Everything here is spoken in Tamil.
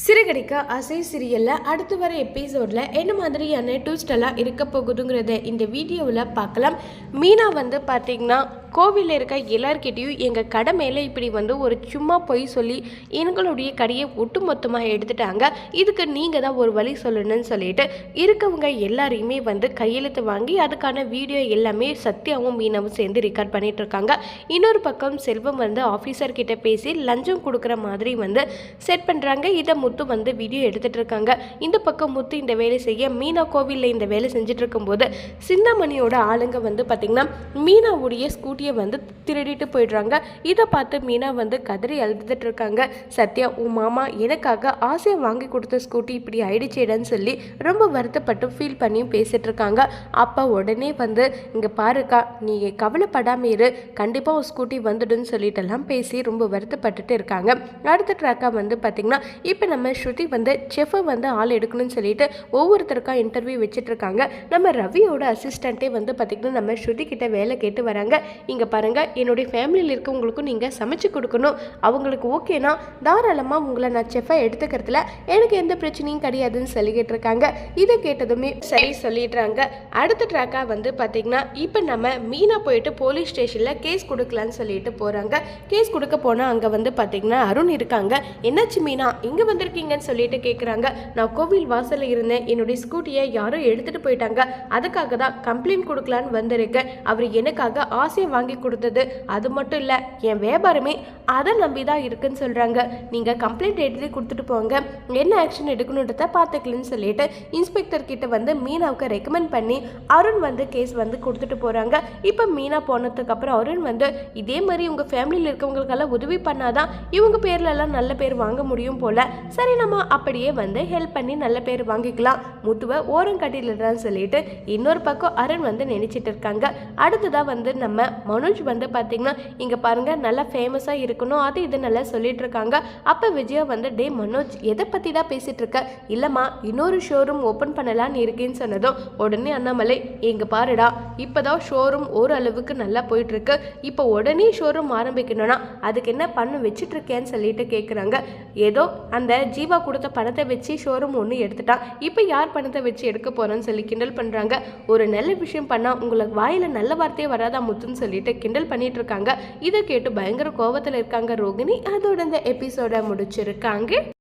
சிறுகடிக்க அசை சீரியலில் அடுத்து வர எபிசோடில் என்ன மாதிரியான ட்விஸ்டெல்லாம் இருக்க போகுதுங்கிறத இந்த வீடியோவில் பார்க்கலாம். மீனா பார்த்திங்கன்னா கோவிலில் இருக்க எல்லார்கிட்டையும் எங்கள் கடை மேலே இப்படி ஒரு சும்மா பொய் சொல்லி எங்களுடைய கடையை ஒட்டுமொத்தமாக எடுத்துட்டாங்க, இதுக்கு நீங்கள் தான் ஒரு வழி சொல்லணும்னு சொல்லிட்டு இருக்கவங்க எல்லாரையுமே கையெழுத்து வாங்கி அதுக்கான வீடியோ எல்லாமே சத்யாவும் மீனாவும் சேர்ந்து ரெக்கார்ட் பண்ணிட்டு இருக்காங்க. இன்னொரு பக்கம் செல்வம் ஆஃபீஸர் கிட்ட பேசி லஞ்சம் கொடுக்குற மாதிரி செட் பண்ணுறாங்க. இதை முத்து வீடியோ எடுத்துட்டு இருக்காங்க. இந்த பக்கம் முத்து இந்த வேலை செய்ய மீனா கோவிலில் இந்த வேலை செஞ்சுட்டு இருக்கும்போது சிந்தாமணியோட ஆளுங்க பார்த்தீங்கன்னா மீனாவுடைய ஸ்கூட்டியை திருடிட்டு போயிடுறாங்க. இதை பார்த்து மீனா கதறி அழுதுட்டு இருக்காங்க. சத்யா, உன் மாமா எனக்காக ஆசையை வாங்கி கொடுத்த ஸ்கூட்டி இப்படி ஆயிடுச்சேடான்னு சொல்லி ரொம்ப வருத்தப்பட்டு ஃபீல் பண்ணியும் பேசிட்டு இருக்காங்க. அப்போ உடனே இங்கே பாருக்கா, நீ கவலைப்படாம இரு, கண்டிப்பாக ஒரு ஸ்கூட்டி வந்துடுன்னு சொல்லிட்டெல்லாம் பேசி ரொம்ப வருத்தப்பட்டுட்டு இருக்காங்க. அடுத்த ட்ராக்காக பார்த்தீங்கன்னா இப்போ நம்ம ஸ்ருதி செஃபை ஆள் எடுக்கணும்னு சொல்லிட்டு ஒவ்வொருத்தருக்கா இன்டர்வியூ வச்சுட்டு இருக்காங்க. நம்ம ரவியோட அசிஸ்டண்ட்டே பார்த்தீங்கன்னா நம்ம ஸ்ருதி கிட்ட வேலை கேட்டு வராங்க. இங்கே பாருங்கள், என்னுடைய ஃபேமிலியில் இருக்கவங்களுக்கும் நீங்கள் சமைச்சு கொடுக்கணும், அவங்களுக்கு ஓகேனா தாராளமாக உங்களை நான் செஃபை எடுத்துக்கிறதுல எனக்கு எந்த பிரச்சனையும் கிடையாதுன்னு சொல்லிக்கிட்டு இருக்காங்க. இதை கேட்டதுமே சரி சொல்லிடுறாங்க. அடுத்த ட்ராக்காக பார்த்தீங்கன்னா இப்போ நம்ம மீனா போயிட்டு போலீஸ் ஸ்டேஷனில் கேஸ் கொடுக்கலான்னு சொல்லிட்டு போகிறாங்க. கேஸ் கொடுக்க போனால் அங்கே பார்த்தீங்கன்னா அருண் இருக்காங்க. என்னாச்சு மீனா, இங்கே வந்திருக்கீங்கன்னு சொல்லிட்டு கேட்குறாங்க. நான் கோவில் வாசலில் இருந்தேன், என்னுடைய ஸ்கூட்டியை யாரோ எடுத்துகிட்டு போயிட்டாங்க, அதுக்காக தான் கம்ப்ளைண்ட் கொடுக்கலான்னு வந்திருக்கேன். அவர் எனக்காக ஆசையை வாங்கி கொடுத்தது அது மட்டும் இல்லை, என் வியாபாரமே அதை நம்பி தான் இருக்குன்னு சொல்கிறாங்க. நீங்கள் கம்ப்ளைண்ட் எழுதி கொடுத்துட்டு போங்க, என்ன ஆக்ஷன் எடுக்கணுன்றத பார்த்துக்கலன்னு சொல்லிட்டு இன்ஸ்பெக்டர் கிட்ட மீனாவுக்கு ரெக்கமெண்ட் பண்ணி அருண் கேஸ் கொடுத்துட்டு போகிறாங்க. இப்போ மீனா போனதுக்கப்புறம் அருண் இதே மாதிரி உங்கள் ஃபேமிலியில் இருக்கவங்களுக்கெல்லாம் உதவி பண்ணாதான் இவங்க பேர்லெல்லாம் நல்ல பேர் வாங்க முடியும் போல, சரி நம்ம அப்படியே ஹெல்ப் பண்ணி நல்ல பேர் வாங்கிக்கலாம், முத்துவை ஓரம் கட்டிடலான்னு சொல்லிட்டு இன்னொரு பக்கம் அருண் நினைச்சிட்டு இருக்காங்க. அடுத்ததான் நம்ம மனோஜ் பார்த்தீங்கன்னா இங்கே பாருங்கள் நல்லா ஃபேமஸாக இருக்கணும் அது இது நல்லா சொல்லிட்டு இருக்காங்க. அப்போ விஜயா டே மனோஜ் எதை பற்றி தான் பேசிகிட்டு இருக்க, இல்லைம்மா இன்னொரு ஷோரூம் ஓப்பன் பண்ணலான்னு இருக்கேன்னு சொன்னதும் உடனே அண்ணாமலை, எங்கே பாருடா இப்போதான் ஷோரூம் ஓரளவுக்கு நல்லா போயிட்டுருக்கு, இப்போ உடனே ஷோரூம் ஆரம்பிக்கணும்னா அதுக்கு என்ன பண்ண வச்சுட்டு இருக்கேன்னு சொல்லிட்டு கேட்குறாங்க. ஏதோ அந்த ஜீவா கொடுத்த பணத்தை வச்சு ஷோரூம் ஒன்று எடுத்துட்டான், இப்போ யார் பணத்தை வச்சு எடுக்க போகிறோன்னு சொல்லி கிண்டல் பண்ணுறாங்க. ஒரு நல்ல விஷயம் பண்ணால் உங்களுக்கு வாயில் நல்ல வார்த்தையே வராதா முத்துன்னு சொல்லிட்டு கிண்டல் பண்ணிட்டு இருக்காங்க. இதை கேட்டு பயங்கர கோபத்தில் இருக்காங்க ரோகிணி. அதோட இந்த எபிசோட முடிச்சிருக்காங்க.